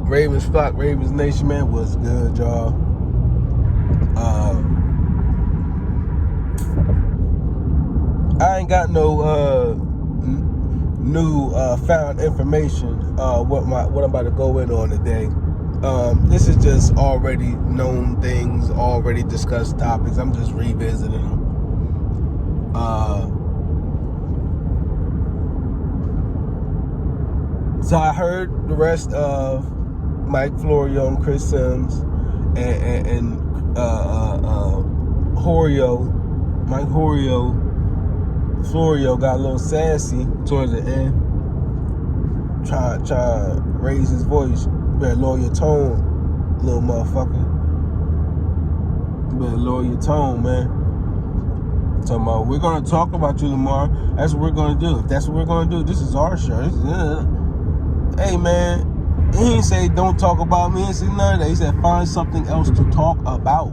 Ravens flock, Ravens nation, man, what's good, y'all? I ain't got no new found information. What I'm about to go in on today. This is just already known things, already discussed topics. I'm just revisiting them. So I heard the rest of Mike Florio and Chris Sims and Mike Florio got a little sassy towards the end, trying to raise his voice. Better lower your tone, little motherfucker. Better lower your tone, man. Talking about, we're gonna talk about you tomorrow. That's what we're gonna do. If that's what we're gonna do, this is our show. Hey, man, he ain't say don't talk about me. He ain't say none of that. He said find something else to talk about.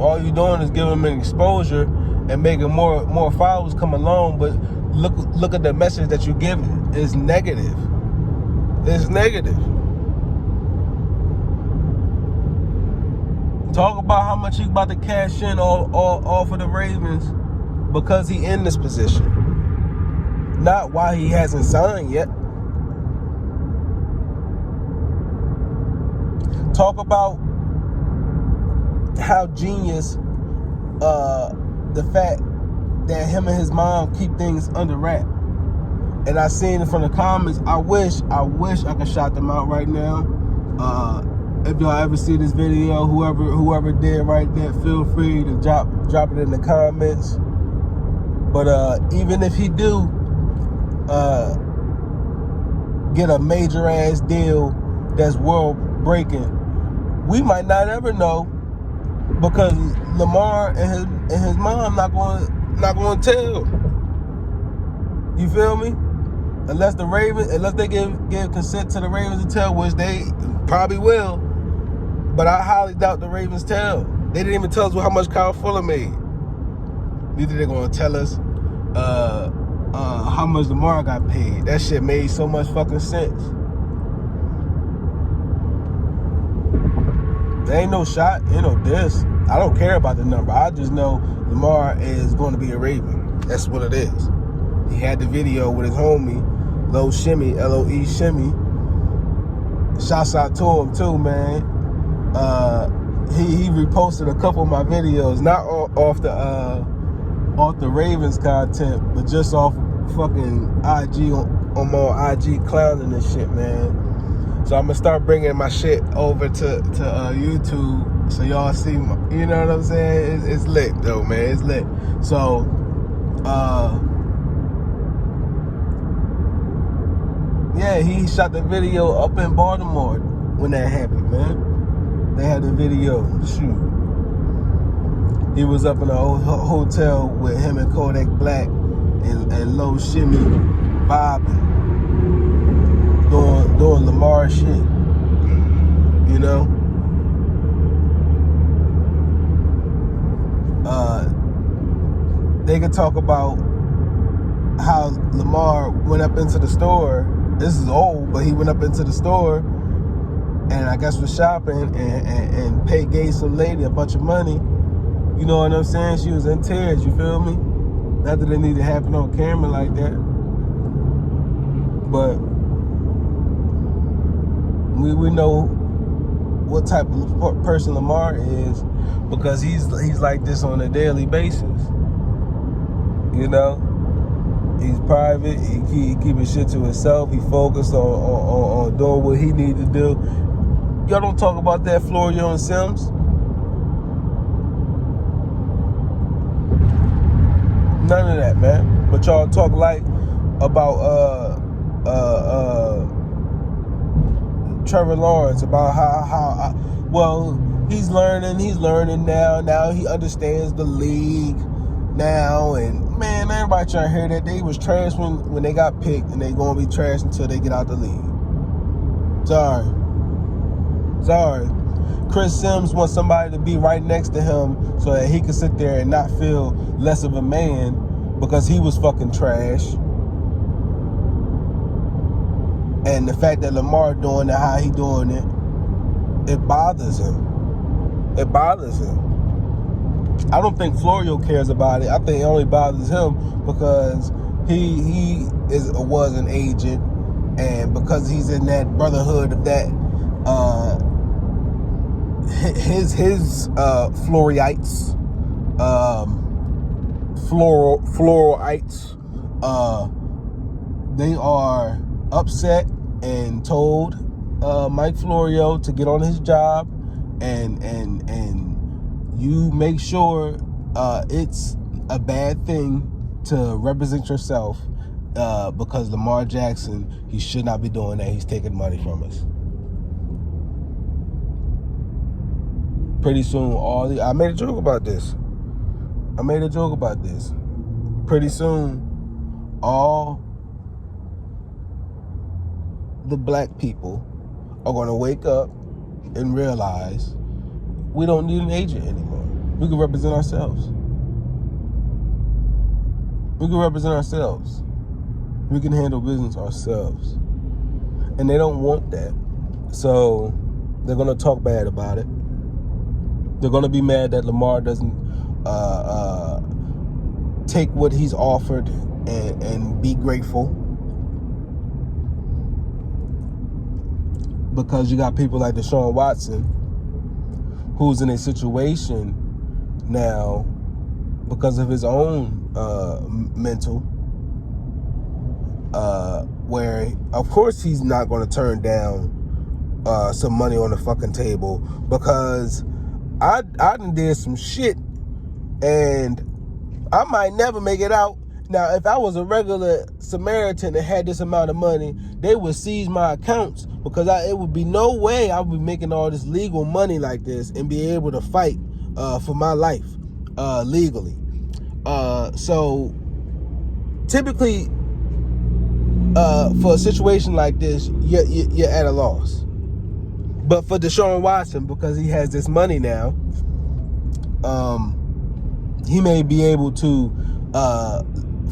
All you doing is giving him an exposure and making more followers come along. But look at the message that you're giving. It's negative. It's negative. Talk about how much he's about to cash in all for the Ravens because he in this position. Not why he hasn't signed yet. Talk about how genius the fact that him and his mom keep things under wrap. And I seen it from the comments. I wish I could shout them out right now. If y'all ever see this video, whoever did right there, feel free to drop it in the comments. But even if he do get a major ass deal that's world breaking, we might not ever know, because Lamar and his mom not going to tell. You feel me? Unless they give consent to the Ravens to tell, which they probably will. But I highly doubt the Ravens tell. They didn't even tell us how much Kyle Fuller made. Neither they're going to tell us how much Lamar got paid. That shit made so much fucking sense. There ain't no shot, ain't no diss. I don't care about the number. I just know Lamar is going to be a Raven. That's what it is. He had the video with his homie, Low Shimmy, L-O-E Shimmy. Shouts out to him too, man. He reposted a couple of my videos, not off the Ravens content, but just off fucking IG on my IG clowning and shit, man. So I'm gonna start bringing my shit over to YouTube, so y'all see my, you know what I'm saying? It's lit though, man. It's lit. So yeah, he shot the video up in Baltimore when that happened, man. They had the video, shoot. He was up in a hotel with him and Kodak Black and Low Shimmy vibing, doing Lamar shit, you know? They could talk about how Lamar went up into the store. This is old, but he went up into the store and I guess was shopping and gave some lady a bunch of money. You know what I'm saying? She was in tears, you feel me? Not that it needed to happen on camera like that. But we know what type of person Lamar is, because he's like this on a daily basis. You know? He's private, he keep his shit to himself, he focused on doing what he need to do. Y'all don't talk about that, Florio and Sims. None of that, man. But y'all talk like about Trevor Lawrence, about how well he's learning now. Now he understands the league now, and man, everybody trying to hear that. They was trash when they got picked, and they gonna be trash until they get out the league. Sorry. Chris Sims wants somebody to be right next to him so that he can sit there and not feel less of a man because he was fucking trash. And the fact that Lamar doing it, how he doing it, it bothers him. It bothers him. I don't think Florio cares about it. I think it only bothers him because he was an agent, and because he's in that brotherhood of that, his Floriites, Floriites, they are upset and told Mike Florio to get on his job and you make sure it's a bad thing to represent yourself because Lamar Jackson, he should not be doing that. He's taking money from us. Pretty soon, I made a joke about this. Pretty soon, all the black people are going to wake up and realize we don't need an agent anymore. We can represent ourselves. We can handle business ourselves. And they don't want that. So they're going to talk bad about it. They're going to be mad that Lamar doesn't take what he's offered and be grateful. Because you got people like Deshaun Watson, who's in a situation now because of his own mental, where of course he's not going to turn down some money on the fucking table, because I done did some shit and I might never make it out. Now, if I was a regular Samaritan and had this amount of money, they would seize my accounts, because it would be no way I would be making all this legal money like this and be able to fight for my life legally. So typically, for a situation like this, you're at a loss. But for Deshaun Watson, because he has this money now, he may be able to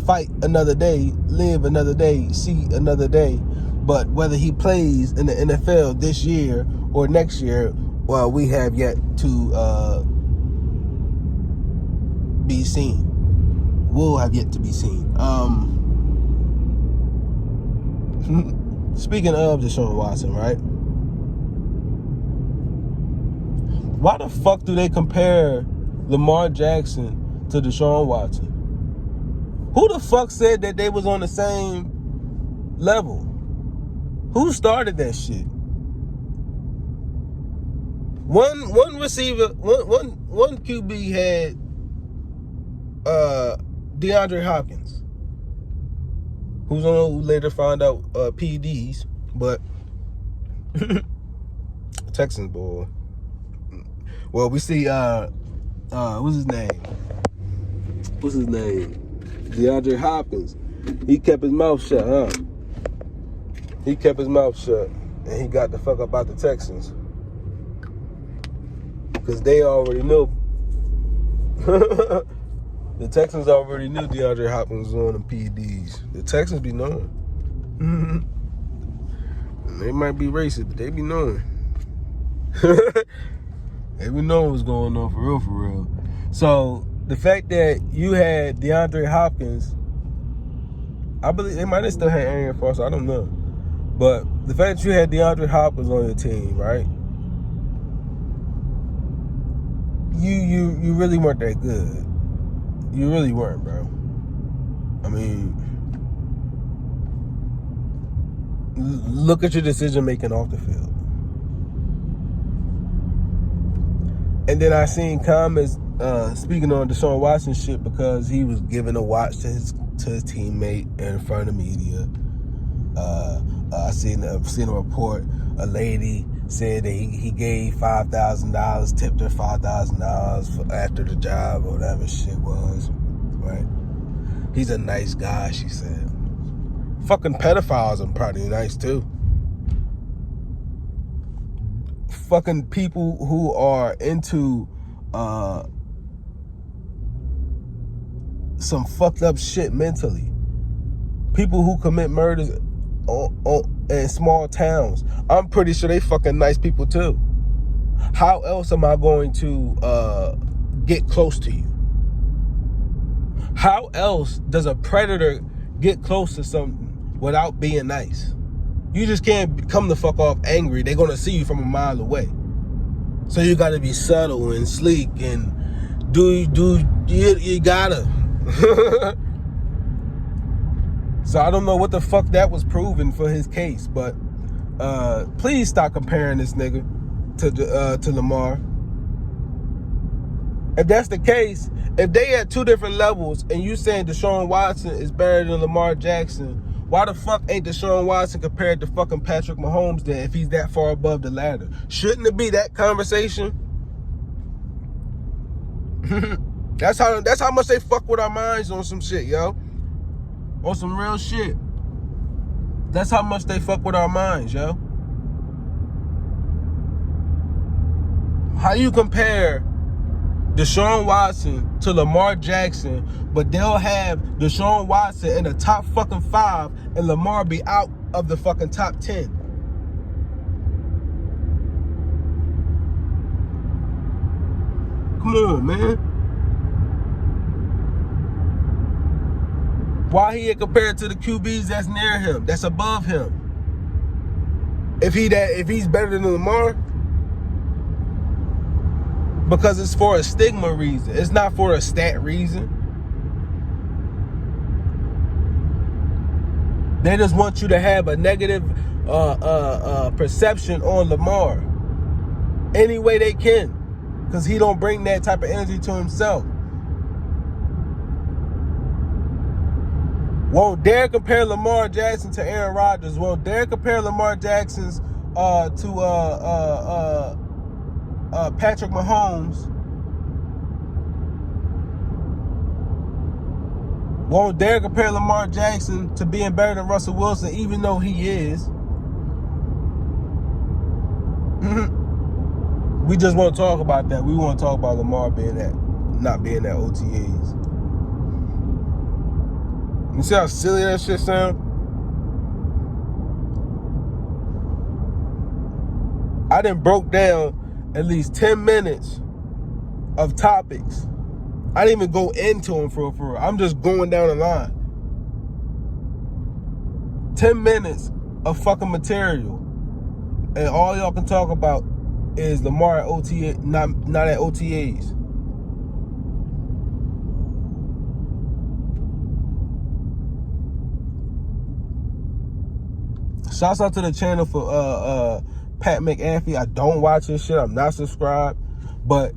fight another day, live another day, see another day. But whether he plays in the NFL this year or next year, well, we have yet to be seen. Will have yet to be seen. Speaking of Deshaun Watson, right? Why the fuck do they compare Lamar Jackson to Deshaun Watson? Who the fuck said that they was on the same level? Who started that shit? One receiver, one QB had DeAndre Hopkins, who later found out PEDs, but Texans boy. Well, we see what's his name? DeAndre Hopkins. He kept his mouth shut, huh? He kept his mouth shut, and he got the fuck up out the Texans, because they already knew. The Texans already knew DeAndre Hopkins was on them PEDs. The Texans be knowing. They might be racist, but they be knowing. They be knowing what's going on for real. So the fact that you had DeAndre Hopkins, I believe they might have still had Arian Foster, I don't know. But the fact that you had DeAndre Hopkins on your team, right? You really weren't that good. You really weren't, bro. I mean, look at your decision making off the field. And then I seen comments speaking on Deshaun Watson shit because he was giving a watch to his teammate in front of the media. I seen a report. A lady said that he gave $5,000, tipped her $5,000 after the job or whatever shit was. Right? He's a nice guy, she said. Fucking pedophiles are probably nice too. Fucking people who are into some fucked up shit mentally. People who commit murders in small towns. I'm pretty sure they fucking nice people too. How else am I going to get close to you? How else does a predator get close to something without being nice? You just can't come the fuck off angry. They're gonna see you from a mile away. So you gotta be subtle and sleek and you gotta. So I don't know what the fuck that was proven for his case, but please stop comparing this nigga to Lamar. If that's the case, if they at two different levels and you saying Deshaun Watson is better than Lamar Jackson, why the fuck ain't Deshaun Watson compared to fucking Patrick Mahomes then if he's that far above the ladder? Shouldn't it be that conversation? That's how much they fuck with our minds on some shit, yo. On some real shit. That's how much they fuck with our minds, yo. How you compare Deshaun Watson to Lamar Jackson, but they'll have Deshaun Watson in the top fucking 5 and Lamar be out of the fucking top 10? Come on, man. Why he ain't compared to the QBs that's near him, that's above him? If he's better than Lamar? Because it's for a stigma reason. It's not for a stat reason. They just want you to have a negative perception on Lamar any way they can, because he don't bring that type of energy to himself. Won't dare compare Lamar Jackson to Aaron Rodgers. Won't dare compare Lamar Jackson's to Patrick Mahomes. Won't dare compare Lamar Jackson to being better than Russell Wilson, even though he is. We just want to talk about that. We want to talk about Lamar not being at OTAs. You see how silly that shit sound? I done broke down at least 10 minutes of topics. I didn't even go into them for real. I'm just going down the line. 10 minutes of fucking material. And all y'all can talk about is Lamar at OTA, not at OTAs. Shouts out to the channel for Pat McAfee. I don't watch his shit. I'm not subscribed. But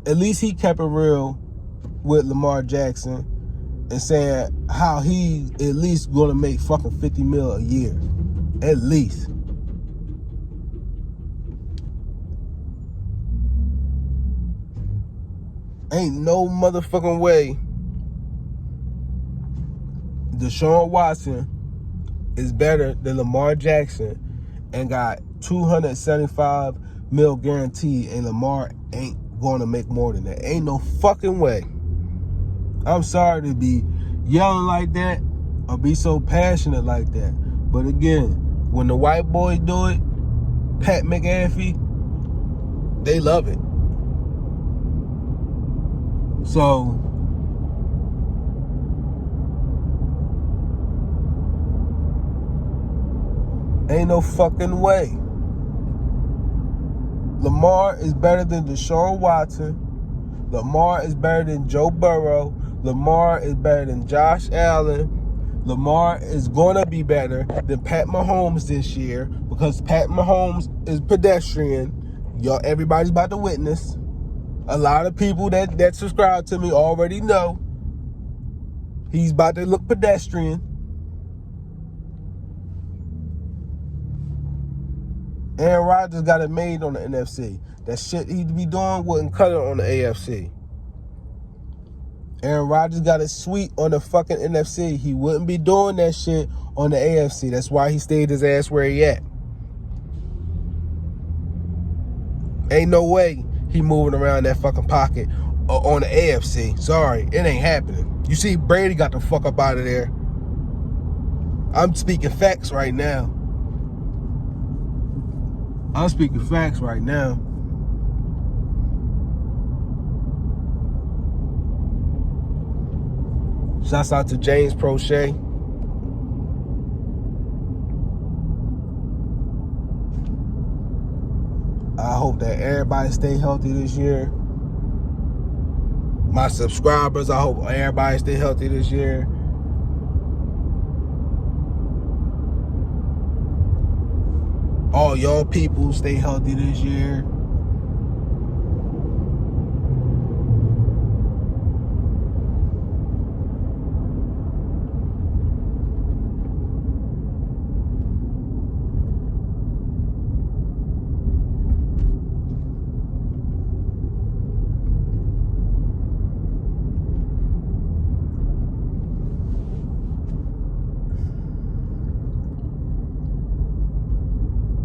at least he kept it real with Lamar Jackson and saying how he at least going to make fucking $50 million a year. At least. Ain't no motherfucking way Deshaun Watson is better than Lamar Jackson and got $275 million guaranteed, and Lamar ain't going to make more than that. Ain't no fucking way. I'm sorry to be yelling like that or be so passionate like that. But again, when the white boys do it, Pat McAfee, they love it. So ain't no fucking way. Lamar is better than Deshaun Watson. Lamar is better than Joe Burrow. Lamar is better than Josh Allen. Lamar is going to be better than Pat Mahomes this year because Pat Mahomes is pedestrian. Y'all, everybody's about to witness. A lot of people that subscribe to me already know he's about to look pedestrian. Aaron Rodgers got it made on the NFC. That shit he'd be doing wouldn't cut it on the AFC. Aaron Rodgers got it sweet on the fucking NFC. He wouldn't be doing that shit on the AFC. That's why he stayed his ass where he at. Ain't no way he moving around that fucking pocket on the AFC. Sorry, it ain't happening. You see, Brady got the fuck up out of there. I'm speaking facts right now. Shouts out to James Prochet. I hope that everybody stay healthy this year. My subscribers, I hope everybody stay healthy this year. All y'all people stay healthy this year.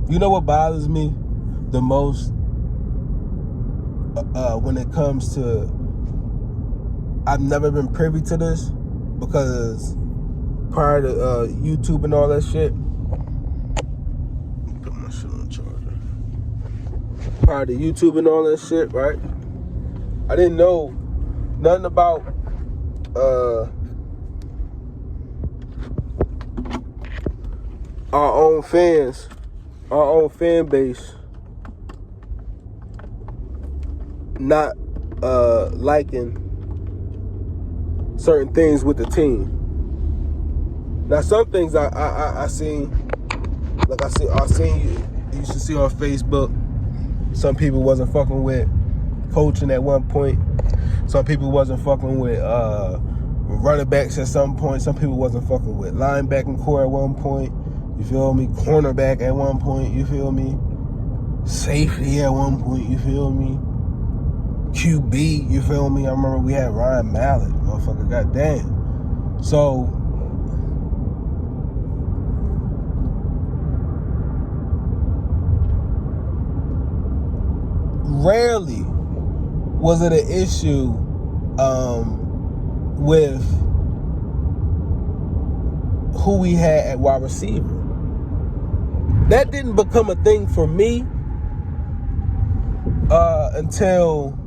You know what bothers me the most when it comes to, I've never been privy to this because prior to YouTube and all that shit, put my shit on charger. Prior to YouTube and all that shit, right? I didn't know nothing about our own fans. Our own fan base not liking certain things with the team. Now, some things I seen, like I seen you used to see on Facebook. Some people wasn't fucking with coaching at one point. Some people wasn't fucking with running backs at some point. Some people wasn't fucking with linebacking core at one point. You feel me? Cornerback at one point, you feel me? Safety at one point, you feel me? QB, you feel me? I remember we had Ryan Mallett, motherfucker, goddamn. So, rarely was it an issue with who we had at wide receiver. That didn't become a thing for me until,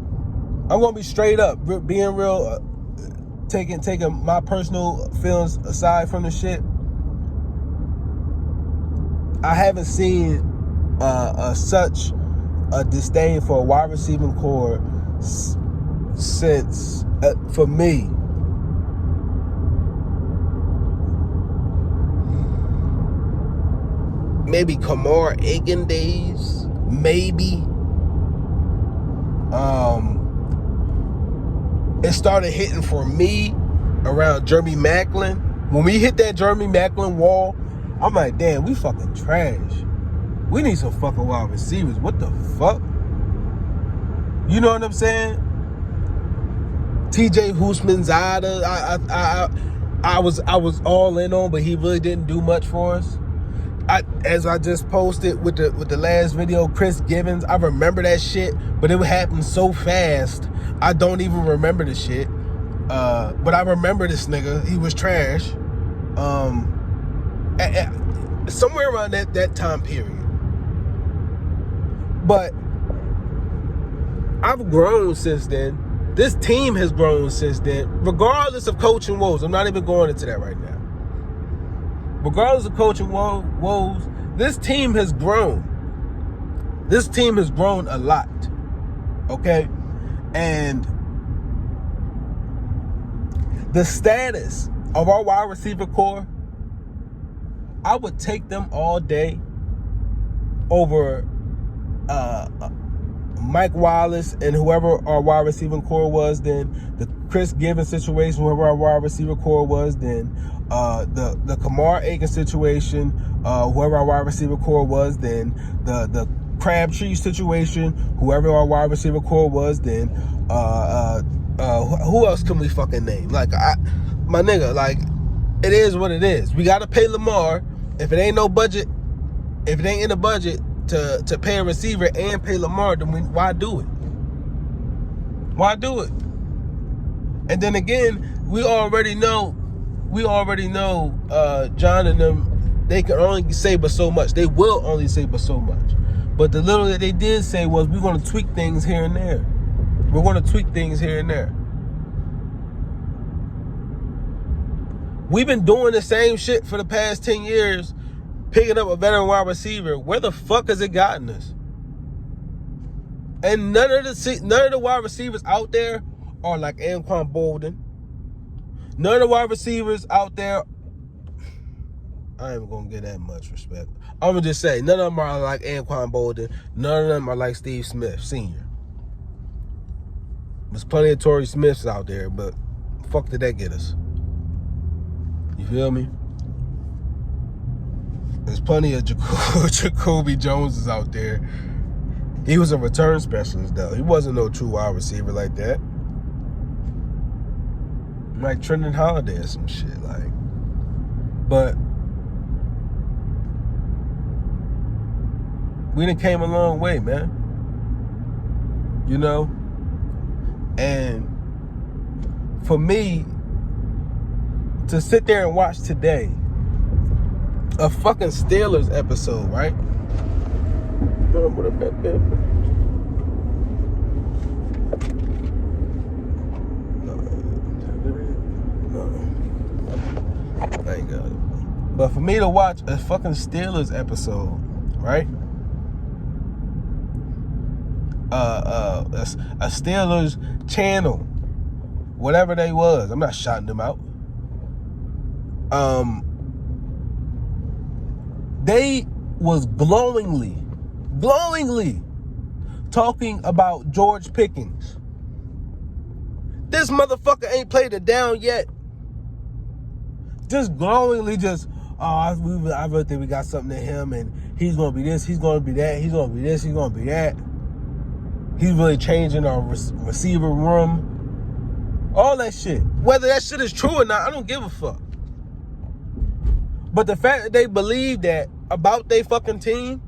I'm gonna be straight up, being real, taking my personal feelings aside from the shit. I haven't seen such a disdain for a wide receiving core since, for me, maybe Kamar Aiken days, maybe. It started hitting for me around Jeremy Maclin. When we hit that Jeremy Maclin wall, I'm like, damn, we fucking trash. We need some fucking wide receivers. What the fuck? You know what I'm saying? TJ Husmanzada, I was all in on, but he really didn't do much for us. As I just posted with the last video, Chris Givens, I remember that shit, but it happened so fast, I don't even remember the shit. But I remember this nigga, he was trash. Somewhere around that time period. But I've grown since then. This team has grown since then, regardless of coaching woes. I'm not even going into that right now. Regardless of coaching woes, this team has grown. This team has grown a lot. Okay? And the status of our wide receiver core, I would take them all day over Mike Wallace and whoever our wide receiving core was then, the Chris Givens situation, whoever our wide receiver core was then, the Kamar Aiken situation, whoever our wide receiver core was then, the Crabtree situation, whoever our wide receiver core was then, who else can we fucking name? Like, my nigga, like, it is what it is. We gotta pay Lamar. If it ain't no budget, if it ain't in the budget to pay a receiver and pay Lamar, then why do it? Why do it? And then again, we already know John and them, they can only say but so much. They will only say but so much. But the little that they did say was, we're going to tweak things here and there. We're going to tweak things here and there. We've been doing the same shit for the past 10 years, picking up a veteran wide receiver. Where the fuck has it gotten us? And none of the wide receivers out there are like Anquan Bolden. None of the wide receivers out there, I ain't gonna get that much respect. I'm gonna just say, none of them are like Anquan Bolden. None of them are like Steve Smith, Sr. There's plenty of Torrey Smiths out there, but fuck did that get us? You feel me? There's plenty of Jacoby Joneses out there. He was a return specialist, though. He wasn't no true wide receiver like that. Like Trenton Holiday or some shit, like. But we done came a long way, man. You know? And for me to sit there and watch today a fucking Steelers episode, right? I ain't got it. But for me to watch a fucking Steelers episode, right? A Steelers channel, whatever they was, I'm not shouting them out. They was glowingly talking about George Pickens. This motherfucker ain't played it down yet. Just glowingly, I really think we got something in him, and he's gonna be this, he's gonna be that, he's gonna be this, he's gonna be that. He's really changing our receiver room. All that shit. Whether that shit is true or not, I don't give a fuck. But the fact that they believe that about their fucking team,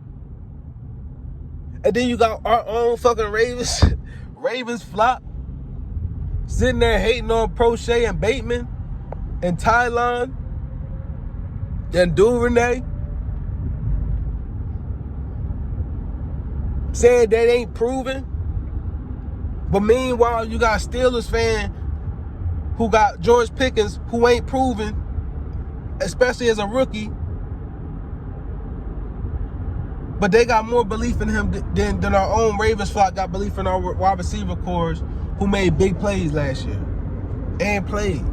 and then you got our own fucking Ravens flop, sitting there hating on Prochet and Bateman and Tylon and Duvernay, saying that ain't proven. But meanwhile, you got a Steelers fan who got George Pickens, who ain't proven, especially as a rookie. But they got more belief in him than our own Ravens flock got belief in our wide receiver cores, who made big plays last year and played,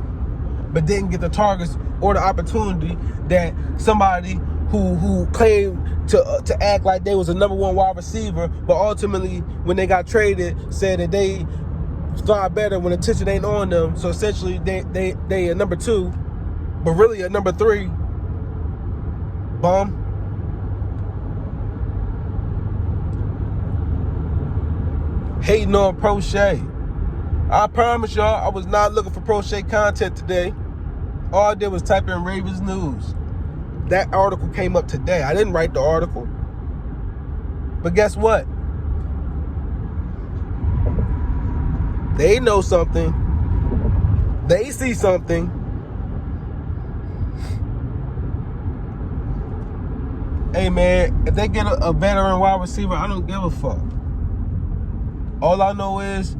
but didn't get the targets or the opportunity that somebody who claimed to act like they was a number one wide receiver, but ultimately when they got traded said that they start better when attention ain't on them. So essentially they a number two, but really a number three. Bum. Hating on Prochet. I promise y'all, I was not looking for Prochet content today. All I did was type in Ravens News. That article came up today. I didn't write the article. But guess what? They know something. They see something. Hey, man, if they get a veteran wide receiver, I don't give a fuck. All I know is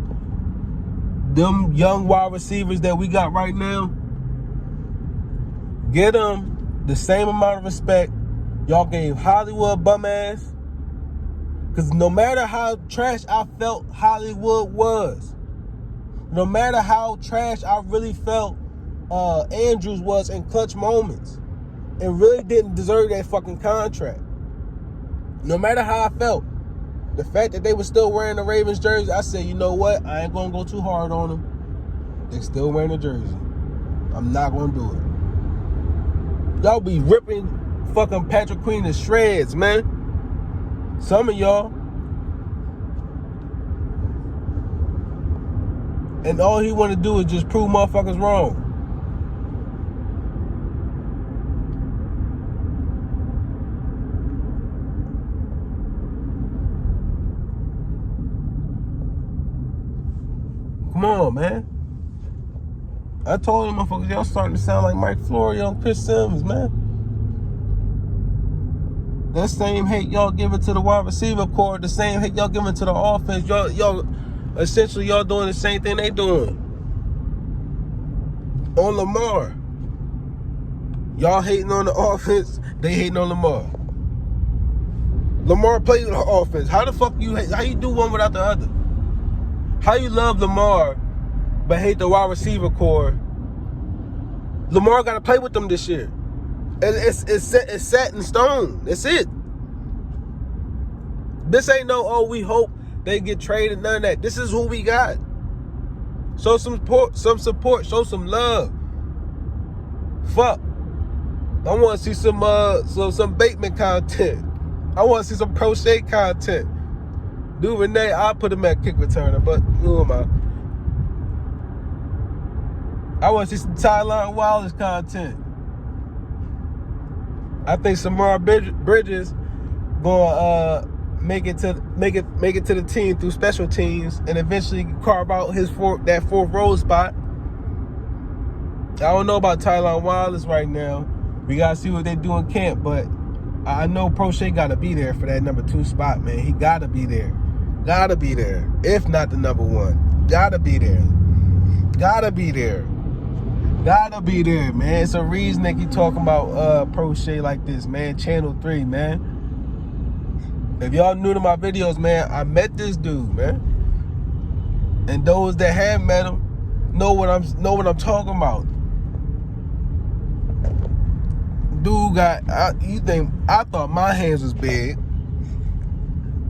them young wide receivers that we got right now, get them the same amount of respect y'all gave Hollywood bum ass. Because no matter how trash I felt Hollywood was, no matter how trash I really felt Andrews was in clutch moments, it really didn't deserve that fucking contract. No matter how I felt, the fact that they were still wearing the Ravens jersey, I said, you know what? I ain't going to go too hard on them. They still wearing the jersey. I'm not going to do it. Y'all be ripping fucking Patrick Queen to shreds, man. Some of y'all. And all he want to do is just prove motherfuckers wrong. Come on, man. I told them, motherfuckers, y'all starting to sound like Mike Florio and Chris Sims, man. That same hate y'all giving to the wide receiver core, the same hate y'all giving to the offense, y'all essentially y'all doing the same thing they doing. On Lamar. Y'all hating on the offense, they hating on Lamar. Lamar played with the offense. How the fuck how you do one without the other? How you love Lamar but hate the wide receiver core? Lamar got to play with them this year. It's set in stone. That's it. This ain't no, we hope they get traded, none of that. This is who we got. Show some support, show some love. Fuck. I want to see some Bateman content. I want to see some crochet content. Dude, Renee, I'll put him at kick returner, but who am I want to see some Tyler Wallace content. I think Samara Bridges gonna make it to the team through special teams and eventually carve out that fourth row spot. I don't know about Tyler Wallace right now. We gotta see what they do in camp, but I know Prochet gotta be there for that number 2 spot, man. He gotta be there. Gotta be there. If not the number 1. Gotta be there. Gotta be there. Gotta be there, man. It's a reason they keep talking about Prochet like this, man. Channel 3, man. If y'all new to my videos, man, I met this dude, man. And those that have met him know what I'm talking about. Dude I thought my hands was big.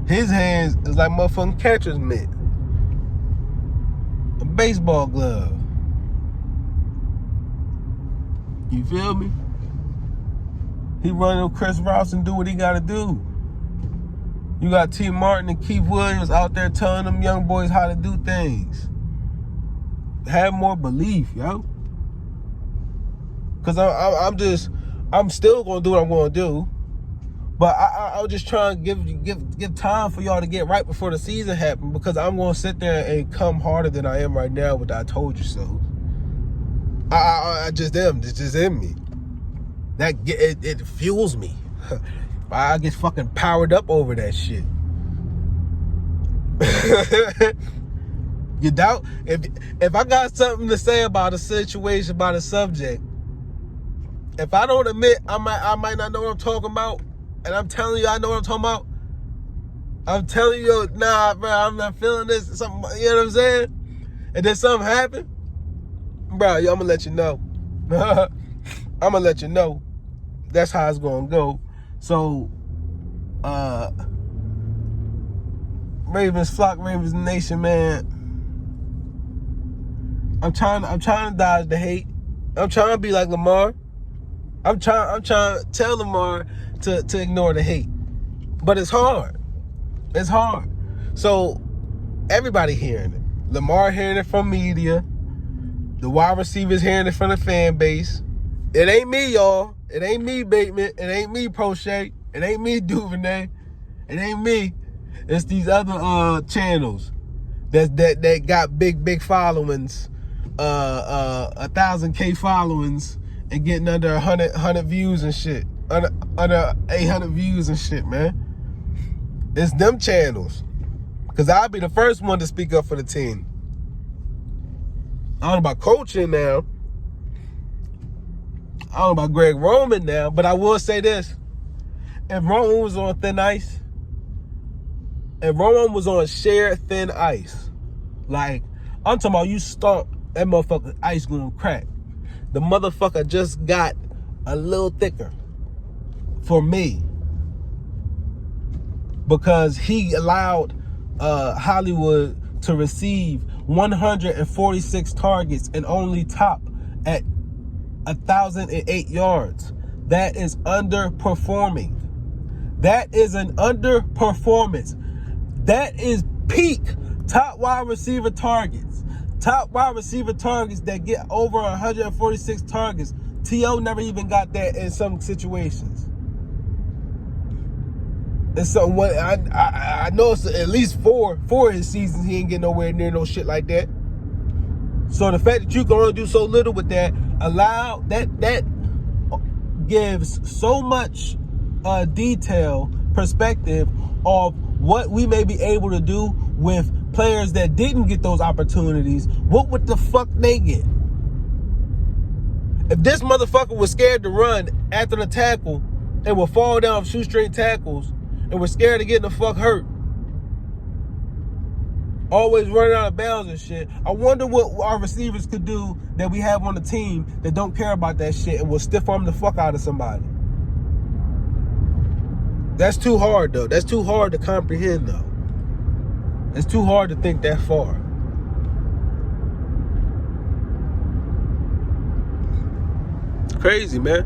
His hands is like motherfucking catcher's mitt. A baseball glove. You feel me? He running with Chris Rouse and do what he gotta do. You got T. Martin and Keith Williams out there telling them young boys how to do things. Have more belief, yo. Cause I'm still gonna do what I'm gonna do. But I was just trying to give time for y'all to get right before the season happens, because I'm gonna sit there and come harder than I am right now with the I told you so. I just am. It's just in me. It fuels me. I get fucking powered up over that shit. You doubt? If I got something to say about a situation, about a subject, if I don't admit I might not know what I'm talking about, and I'm telling you I know what I'm talking about, I'm telling you, nah, bro, I'm not feeling this. Something, you know what I'm saying? And then something happen, bro, I'm gonna let you know. I'm gonna let you know. That's how it's gonna go. So, Ravens flock, Ravens nation, man. I'm trying to dodge the hate. I'm trying to be like Lamar. I'm trying to tell Lamar to ignore the hate. But it's hard. It's hard. So everybody hearing it. Lamar hearing it from media. The wide receivers hearing it from the fan base. It ain't me, y'all. It ain't me, Bateman. It ain't me, Prochet. It ain't me, Duvernay. It ain't me. It's these other channels that got big followings, 1,000K followings, and getting under 100 views and shit, under 800 views and shit, man. It's them channels, cause I'll be the first one to speak up for the team. I don't know about coaching now. I don't know about Greg Roman now, but I will say this: if Roman was on thin ice, if Roman was on sheer thin ice, like I'm talking about, you stomp that motherfucker, ice gonna crack. The motherfucker just got a little thicker for me because he allowed Hollywood to receive 146 targets and only top at 1,008 yards. That is underperforming. That is an underperformance. That is peak top wide receiver targets. Top wide receiver targets that get over 146 targets. T.O. never even got that in some situations. And so what I know it's at least four of his seasons he ain't getting nowhere near no shit like that. So the fact that you can only do so little with that, that gives so much detail, perspective of what we may be able to do with players that didn't get those opportunities. What would the fuck they get? If this motherfucker was scared to run after the tackle and would fall down shoestring tackles and was scared of getting the fuck hurt, always running out of bounds and shit, I wonder what our receivers could do that we have on the team that don't care about that shit and will stiff arm the fuck out of somebody. That's too hard, though. That's too hard to comprehend, though. It's too hard to think that far. Crazy, man.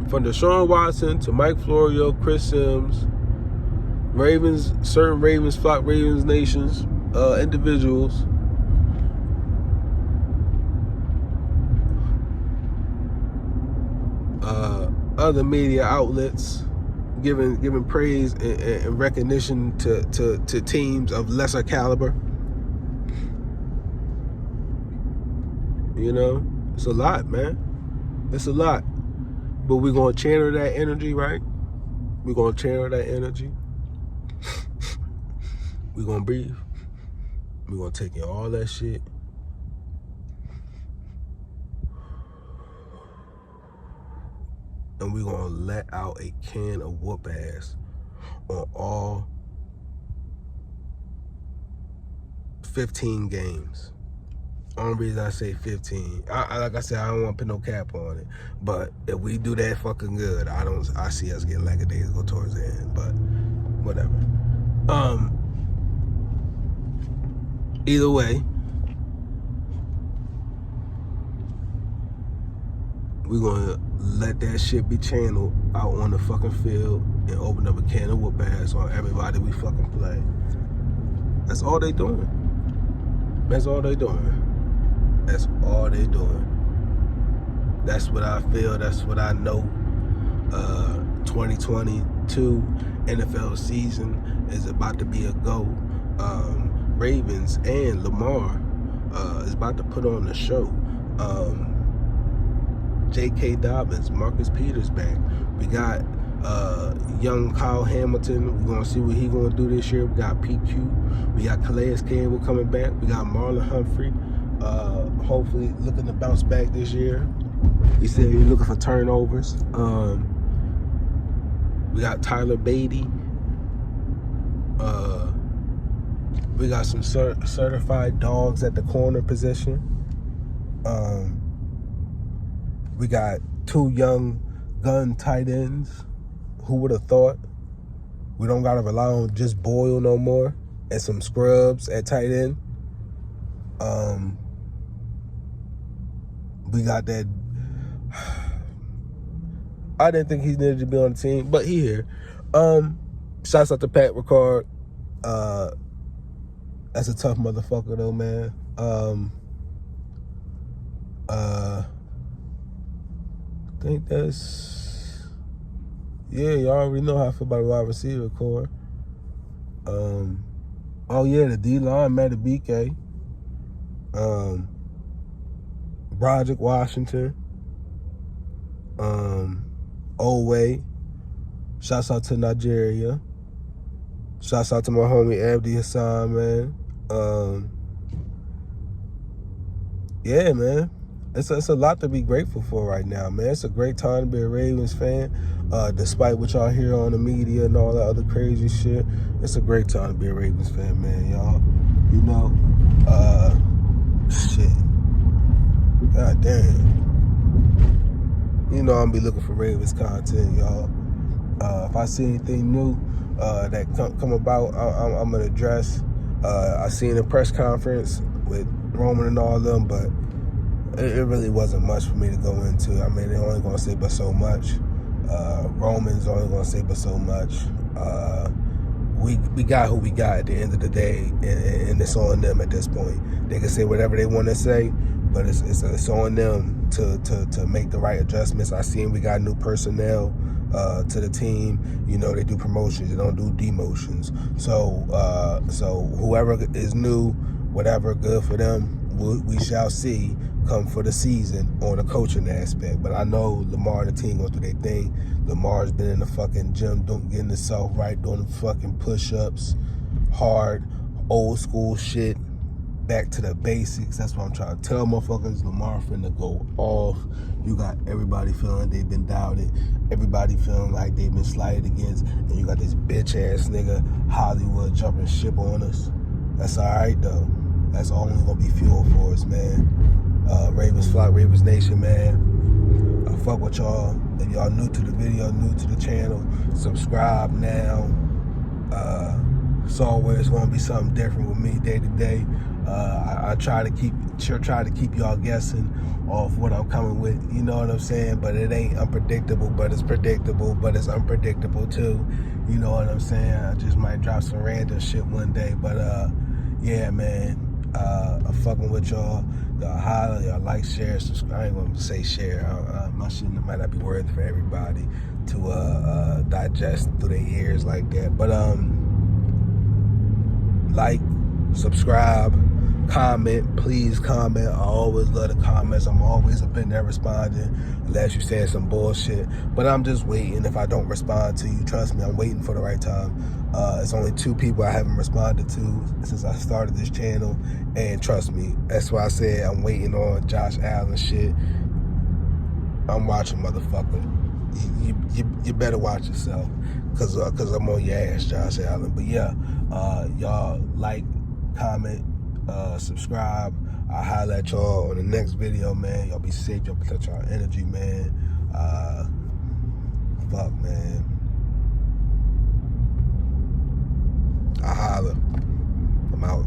From Deshaun Watson to Mike Florio, Chris Sims, certain Ravens, flock Ravens nations, individuals. Other media outlets giving praise and recognition to teams of lesser caliber. You know, it's a lot, man. It's a lot. But we're going to channel that energy, right? We're going to channel that energy. We're going to breathe. We're going to take in all that shit. And we're going to let out a can of whoop ass on all 15 games. Only reason I say 15, like I said, I don't want to put no cap on it. But if we do that fucking good, I see us getting lackadaisical towards the end. But whatever. Either way, we're gonna let that shit be channeled out on the fucking field and open up a can of whoop ass on everybody we fucking play. That's all they doing. That's all they doing. That's all they doing. That's what I feel. That's what I know. 2022 NFL season is about to be a go. Ravens and Lamar is about to put on the show. J.K. Dobbins, Marcus Peters back. We got young Kyle Hamilton. We're gonna see what he's gonna do this year. We got PQ. We got Calais Campbell coming back. We got Marlon Humphrey. Hopefully looking to bounce back this year. He said he's looking for turnovers. We got Tyler Beatty. We got some certified dogs at the corner position. We got 2 young gun tight ends. Who would have thought? We don't got to rely on just Boyle no more. And some scrubs at tight end. We got that. I didn't think he needed to be on the team, but he here. Shouts out to Pat Ricard. That's a tough motherfucker though, man. I think that's, yeah, y'all already know how I feel about the wide receiver core. Oh yeah, the D-line, Matty BK. Broderick Washington. Owe. Shouts out to Nigeria. Shouts out to my homie Abdi Hassan, man. Yeah, man. It's a lot to be grateful for right now, man. It's a great time to be a Ravens fan. Despite what y'all hear on the media and all that other crazy shit, it's a great time to be a Ravens fan, man, y'all. You know, shit. God damn. You know I'm be looking for Ravens content, y'all. If I see anything new that come about, I'm gonna address. I seen a press conference with Roman and all of them, but it really wasn't much for me to go into. I mean, they're only gonna say but so much. Roman's only gonna say but so much. We got who we got at the end of the day, and it's on them at this point. They can say whatever they want to say, but it's on them to make the right adjustments. I seen we got new personnel to the team. You know, they do promotions, they don't do demotions. So whoever is new, whatever, good for them. We shall see come for the season on the coaching aspect. But I know Lamar and the team going through their thing. Lamar's been in the fucking gym, getting himself right, doing the fucking push-ups, hard, old school shit, back to the basics. That's what I'm trying to tell motherfuckers. Lamar finna go off. You got everybody feeling they've been doubted. Everybody feeling like they've been slighted against. And you got this bitch-ass nigga, Hollywood, jumping ship on us. That's all right, though. That's only gonna be fuel for us, man. Ravens flock, Ravens Nation, man. I fuck with y'all. If y'all new to the video, new to the channel, subscribe now. It's always gonna be something different with me day to day. I try to keep y'all guessing off what I'm coming with. You know what I'm saying? But it ain't unpredictable, but it's predictable, but it's unpredictable too. You know what I'm saying? I just might drop some random shit one day, but yeah, man. I'm fucking with y'all. Y'all holler, y'all like, share, subscribe. I ain't gonna say share. My shit might not be worth for everybody to digest through their ears like that. But like, subscribe, comment, please comment. I always love the comments. I'm always up in there responding, unless you saying some bullshit. But I'm just waiting. If I don't respond to you, trust me, I'm waiting for the right time. It's only 2 people I haven't responded to since I started this channel, and trust me, that's why I said I'm waiting on Josh Allen shit. I'm watching, motherfucker. You better watch yourself, cause I'm on your ass, Josh Allen. But yeah, y'all like, comment, subscribe. I'll holler at y'all on the next video, man. Y'all be safe, y'all protect y'all energy, man. Fuck, man. I holler. I'm out.